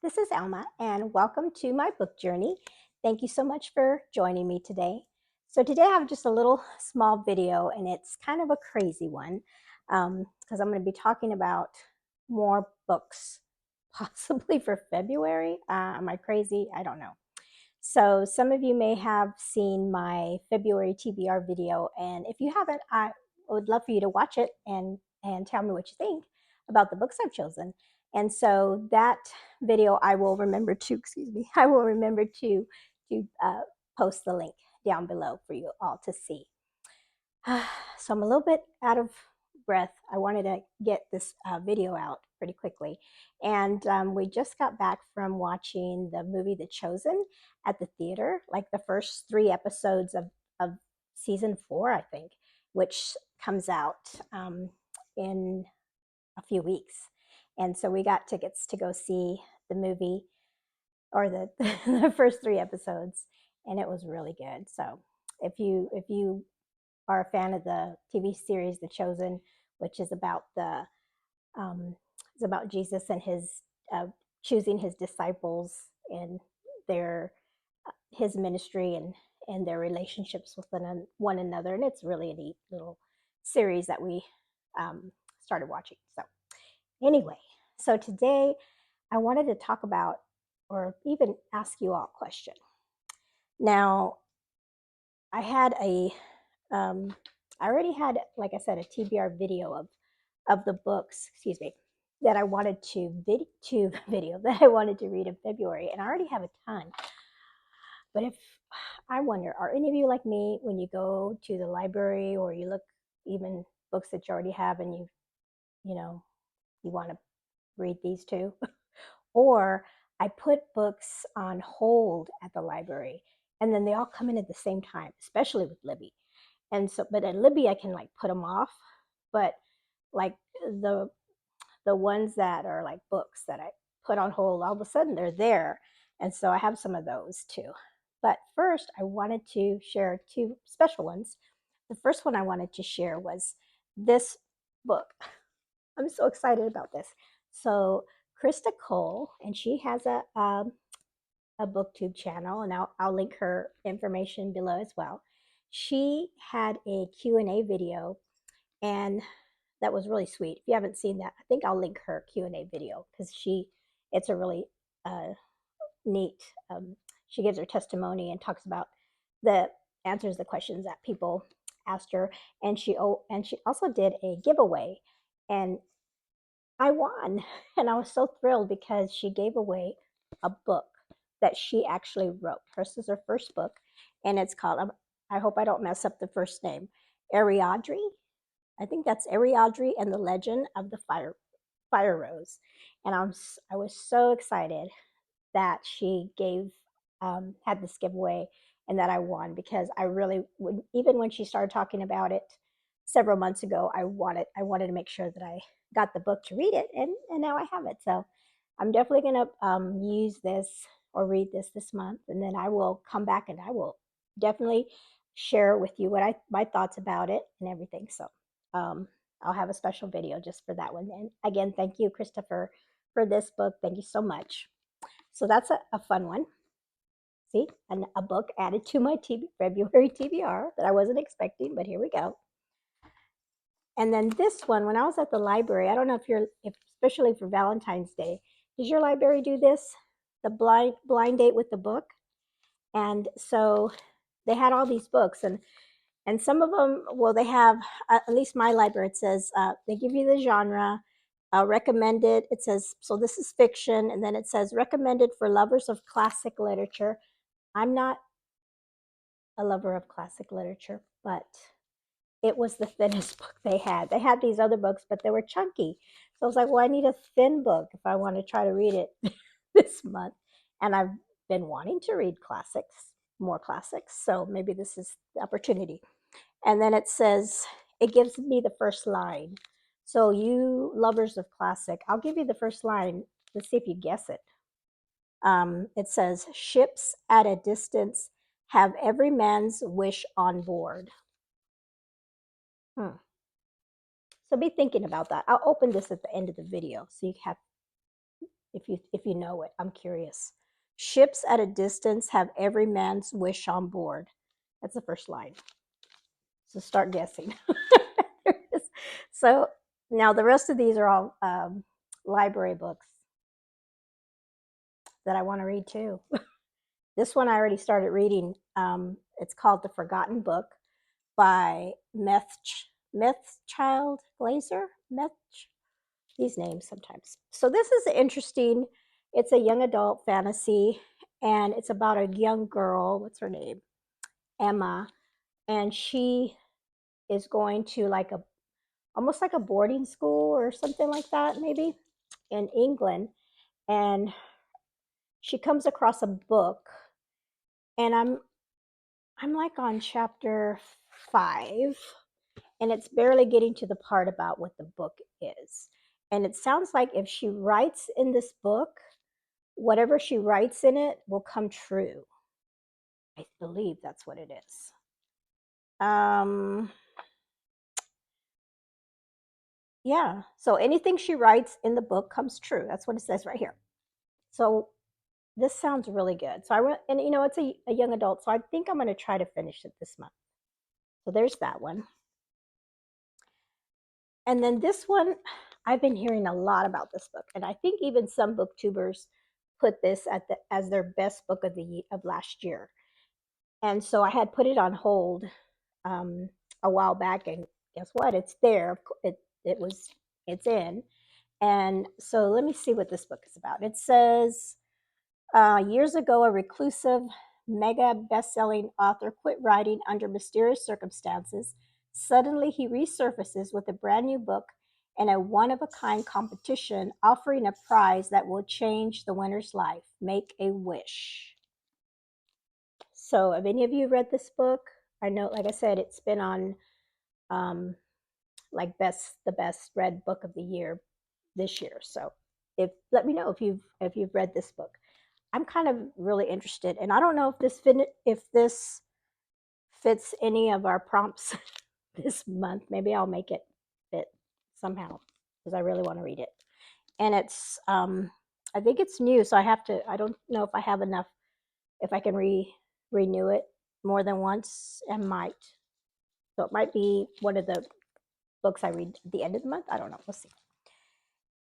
This is Alma, and welcome to my book journey. Thank you so much for joining me today. So, today I have just a little small video, and it's kind of a crazy one because I'm going to be talking about more books, possibly for February. Am I crazy? I don't know. So, some of you may have seen my February TBR video, and if you haven't, I would love for you to watch it and tell me what you think about the books I've chosen. And so that video, I will remember to, excuse me, I will remember to post the link down below for you all to see. So I'm a little bit out of breath. I wanted to get this video out pretty quickly. And we just got back from watching the movie The Chosen at the theater, like the first 3 episodes of season 4, I think, which comes out in a few weeks. And so we got tickets to go see the movie or the first 3 episodes, and it was really good. So if you are a fan of the TV series The Chosen, which is about about Jesus and his choosing his disciples and their his ministry and their relationships with one another, and it's really a neat little series that we started watching. So anyway, so today I wanted to talk about or even ask you all a question. Now, I had I already had, like I said, a TBR video of the books, excuse me, that I wanted to video that I wanted to read in February, and I already have a ton. But if I wonder, are any of you like me when you go to the library or you look even books that you already have and you know you want to read these too? Or I put books on hold at the library and then they all come in at the same time, especially with Libby. And so, but at Libby, I can like put them off. But like the the ones that are like books that I put on hold, all of a sudden they're there. And so I have some of those too. But first, I wanted to share 2 special ones. The first one I wanted to share was this book. I'm so excited about this. So Krista Cole, and she has a booktube channel, and I'll link her information below as well. She had a Q&A video, and that was really sweet. If you haven't seen that, I think I'll link her Q&A video because it's a really uh, neat. She gives her testimony and talks about the answers the questions that people asked her, and she also did a giveaway, and I won, and I was so thrilled because she gave away a book that she actually wrote. Hers is her first book, and it's called, I hope I don't mess up the first name, Ariadre. I think that's Ariadre and the Legend of the Fire Rose. And I was so excited that she had this giveaway and that I won, because I really would, even when she started talking about it several months ago, I wanted to make sure that I got the book to read it, and now I have it. So I'm definitely going to use this or read this month, and then I will come back and I will definitely share with you my thoughts about it and everything. So I'll have a special video just for that one. And again, thank you, Christopher, for this book. Thank you so much. So that's a fun one. See, a book added to my February TBR that I wasn't expecting, but here we go. And then this one, when I was at the library, I don't know if especially for Valentine's Day, does your library do this? The blind date with the book? And so they had all these books, and some of them, well, they have, at least my library, it says, they give you the genre, recommended, it says, so this is fiction, and then it says recommended for lovers of classic literature. I'm not a lover of classic literature, but it was the thinnest book they had. They had these other books, but they were chunky. So I was like, well, I need a thin book if I want to try to read it this month. And I've been wanting to read classics, more classics. So maybe this is the opportunity. And then it says, it gives me the first line. So you lovers of classic, I'll give you the first line. Let's see if you guess it. It says, ships at a distance have every man's wish on board. So be thinking about that. I'll open this at the end of the video so you have, if you know it. I'm curious. Ships at a distance have every man's wish on board. That's the first line. So start guessing. So now the rest of these are all library books that I want to read too. This one I already started reading. It's called The Forgotten Book by Methchild Glazer. These names sometimes. So this is interesting. It's a young adult fantasy, and it's about a young girl. What's her name? Emma, and she is going to like a almost like a boarding school or something like that, maybe in England, and she comes across a book, and I'm like on chapter 5, and it's barely getting to the part about what the book is. And it sounds like if she writes in this book, whatever she writes in it will come true. I believe that's what it is. Yeah. So anything she writes in the book comes true. That's what it says right here. So this sounds really good. So I went, and it's a young adult. So I think I'm going to try to finish it this month. So there's that one. And then this one, I've been hearing a lot about this book, and I think even some booktubers put this as their best book of last year. And so I had put it on hold a while back, and guess what? It's there. It's in. And so let me see what this book is about. It says, years ago, a reclusive, mega best-selling author quit writing under mysterious circumstances. Suddenly, he resurfaces with a brand new book and a one-of-a-kind competition offering a prize that will change the winner's life. Make a wish. So have any of you read this book? I know, like I said, it's been on like the best read book of the year this year. So let me know if you've read this book. I'm kind of really interested, and I don't know if this fits any of our prompts this month. Maybe I'll make it fit somehow because I really want to read it. And it's I think it's new, so I don't know if I have enough, if I can renew it more than once, and might. So it might be one of the books I read at the end of the month. I don't know. We'll see.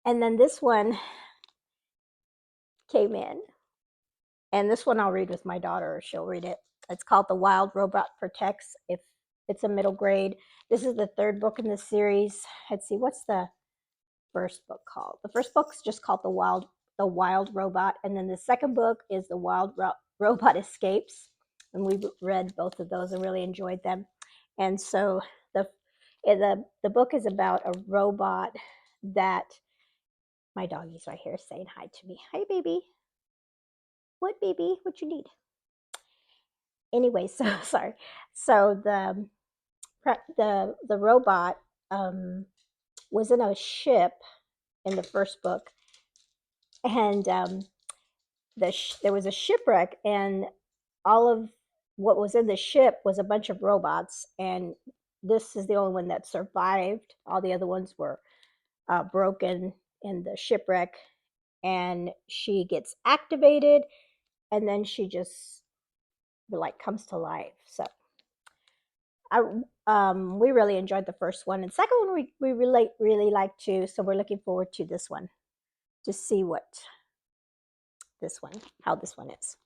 And then this one came in, and this one I'll read with my daughter. She'll read it. It's called The Wild Robot Protects. If it's a middle grade. This is the third book in the series. Let's see, what's the first book called? The first book's just called The Wild Robot, and then the second book is The Wild Robot Escapes. And we've read both of those and really enjoyed them. And so the book is about a robot that, my doggy's right here saying hi to me. Hi, baby. What, baby? What you need? Anyway, so sorry. So the robot was in a ship in the first book, and there was a shipwreck, and all of what was in the ship was a bunch of robots, and this is the only one that survived. All the other ones were broken in the shipwreck, and she gets activated, and then she just like comes to life. So we really enjoyed the first one, and second one we really like too. So we're looking forward to this one to see how this one is.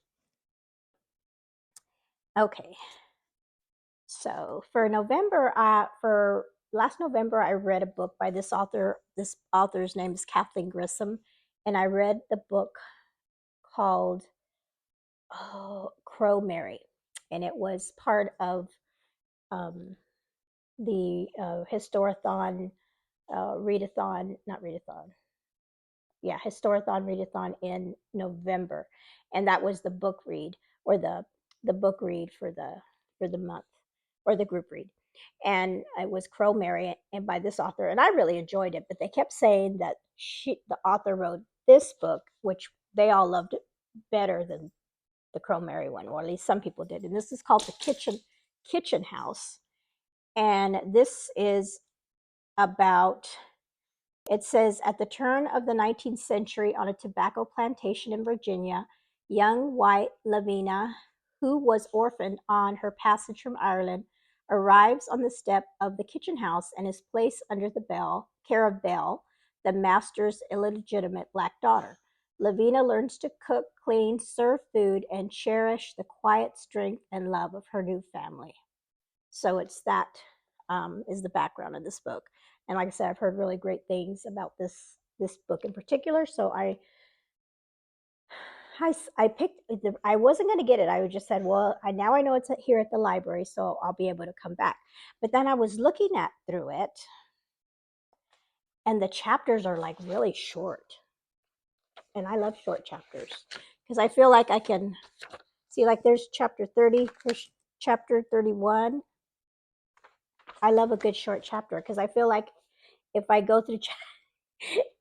Okay, so for last November, I read a book by this author. This author's name is Kathleen Grissom, and I read the book called Crow Mary, and it was part of the Historathon, readathon, not readathon, yeah, Historathon readathon in November, and that was the book read, or the book read for the month, or the group read, and it was Crow Mary, and by this author, and I really enjoyed it. But they kept saying that the author wrote this book, which they all loved it better than the Crow Mary one, or at least some people did. And this is called The Kitchen House, and this is about It says, at the turn of the 19th century, on a tobacco plantation in Virginia, young white Lavina, who was orphaned on her passage from Ireland, arrives on the step of the kitchen house and is placed under the care of Belle, the master's illegitimate black daughter. Lavina learns to cook, clean, serve food, and cherish the quiet strength and love of her new family. So it's that is the background of this book. And like I said, I've heard really great things about this book in particular. So I picked. I wasn't going to get it. I just said, well, now I know it's here at the library, so I'll be able to come back. But then I was looking through it, and the chapters are like really short, and I love short chapters because I feel like I can see, like, there's chapter 30, there's chapter 31. I love a good short chapter because I feel like if I go through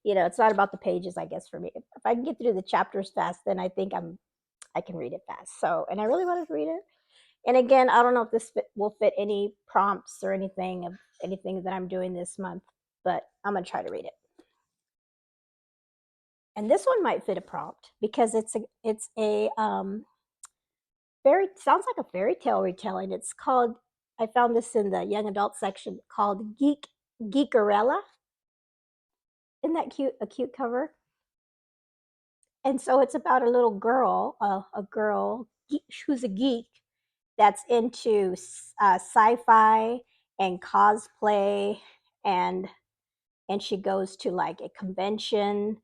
it's not about the pages, I guess, for me. If I can get through the chapters fast, then I think I can read it fast. So, and I really wanted to read it. And again, I don't know if this will fit any prompts or anything that I'm doing this month, but I'm gonna try to read it. And this one might fit a prompt because it's a sounds like a fairy tale retelling. It's called, I found this in the young adult section, called Geekerella. Isn't that cute? A cute cover. And so it's about a little girl, a girl who's a geek that's into sci-fi and cosplay, and she goes to like a convention,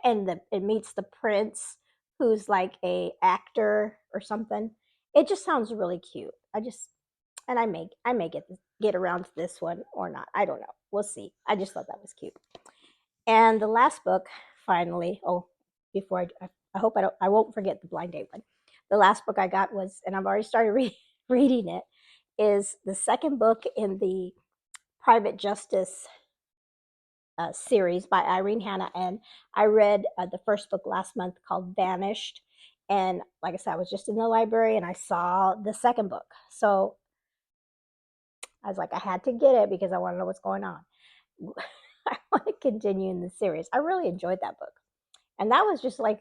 and it meets the prince, who's like a actor or something. It just sounds really cute. And I may get around to this one or not. I don't know. We'll see. I just thought that was cute. And the last book, finally, before I hope I won't forget the blind date one. The last book I got was, and I've already started reading it, is the second book in the Private Justice series by Irene Hanna. And I read the first book last month called Vanished. And like I said, I was just in the library and I saw the second book. So I was like, I had to get it because I want to know what's going on. I want to continue in the series. I really enjoyed that book. And that was just like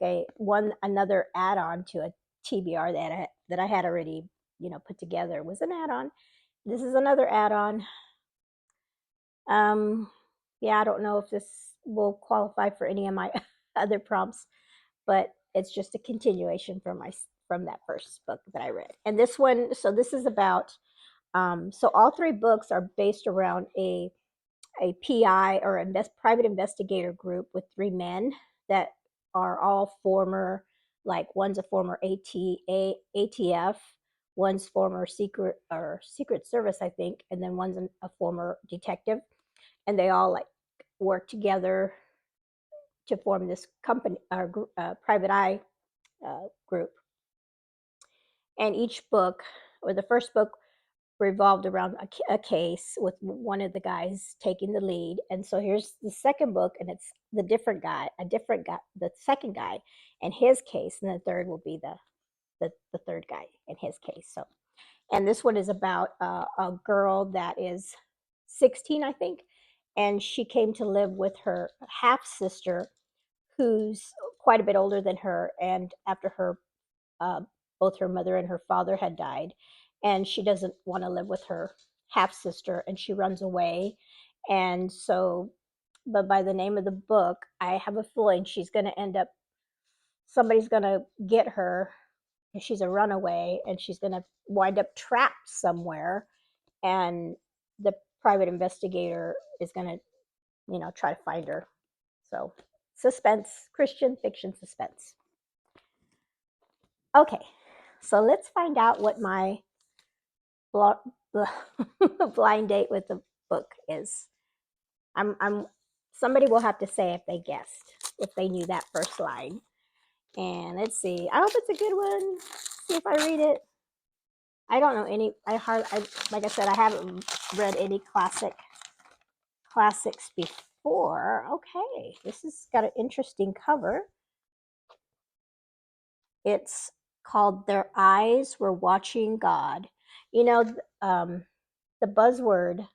another add-on to a TBR that I had already, put together. It was an add-on. This is another add-on. Yeah, I don't know if this will qualify for any of my other prompts, but it's just a continuation from that first book that I read. And this one, so this is about, so all three books are based around a PI, or private investigator group, with three men that are all former, like one's a former ATF, one's former Secret Service, I think, and then one's a former detective, and they all like work together to form this company, or private eye group. And each book, or the first book, revolved around a case with one of the guys taking the lead. And so here's the second book, and it's a different guy, the second guy and his case, and the third will be the third guy and his case. So, and this one is about a girl that is 16, I think, and she came to live with her half sister, who's quite a bit older than her, and after her both her mother and her father had died, and she doesn't want to live with her half sister, and she runs away. And so, but by the name of the book, I have a feeling she's going to end up, somebody's going to get her, and she's a runaway, and she's going to wind up trapped somewhere, and the private investigator is going to, try to find her. So, suspense, Christian fiction suspense. Okay, so let's find out what my blind date with the book is. Somebody will have to say if they guessed, if they knew that first line. And let's see. I hope it's a good one. See if I read it. I don't know any. Like I said, I haven't read any classics before. Okay, this has got an interesting cover. It's called "Their Eyes Were Watching God." The buzzword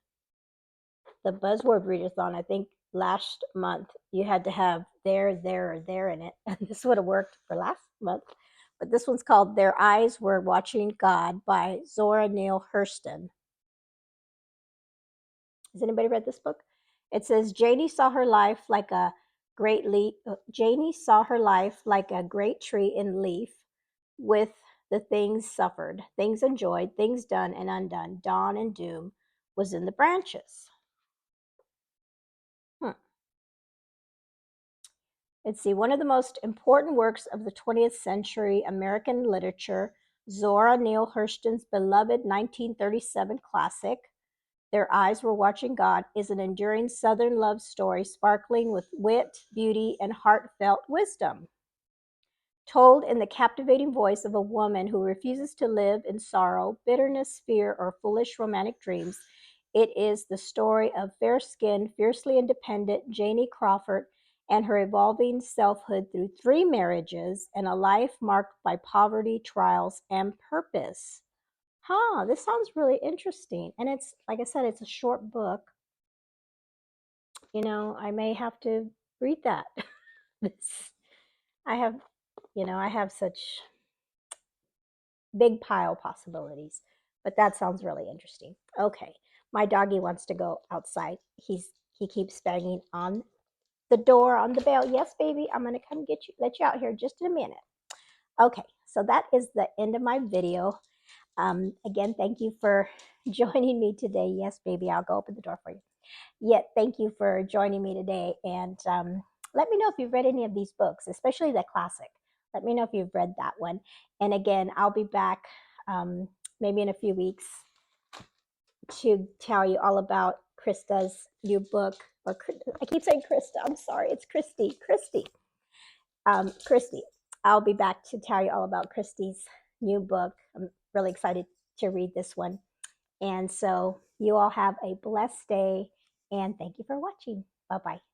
readathon, I think, last month. You had to have there, or there in it. And this would have worked for last month. But this one's called Their Eyes Were Watching God by Zora Neale Hurston. Has anybody read this book? It says Janie saw her life like a Janie saw her life like a great tree in leaf, with the things suffered, things enjoyed, things done and undone, dawn and doom was in the branches. Let's see, one of the most important works of the 20th century American literature, Zora Neale Hurston's beloved 1937 classic, Their Eyes Were Watching God, is an enduring Southern love story sparkling with wit, beauty, and heartfelt wisdom. Told in the captivating voice of a woman who refuses to live in sorrow, bitterness, fear, or foolish romantic dreams, it is the story of fair-skinned, fiercely independent Janie Crawford and her evolving selfhood through 3 marriages and a life marked by poverty, trials, and purpose. This sounds really interesting. And it's, like I said, it's a short book. I may have to read that. I have, I have such big pile possibilities, but that sounds really interesting. Okay, my doggy wants to go outside. He keeps banging on the door, on the bell. Yes, baby, I'm gonna come get you, let you out here just in a minute. Okay, so that is the end of my video. Again, thank you for joining me today. Yes, baby, I'll go open the door for you. Thank you for joining me today. And let me know if you've read any of these books, especially the classic. Let me know if you've read that one. And again, I'll be back maybe in a few weeks to tell you all about Krista's new book. Or I keep saying Krista. I'm sorry. It's Kristi. Kristi. I'll be back to tell you all about Kristi's new book. I'm really excited to read this one. And so you all have a blessed day, and thank you for watching. Bye-bye.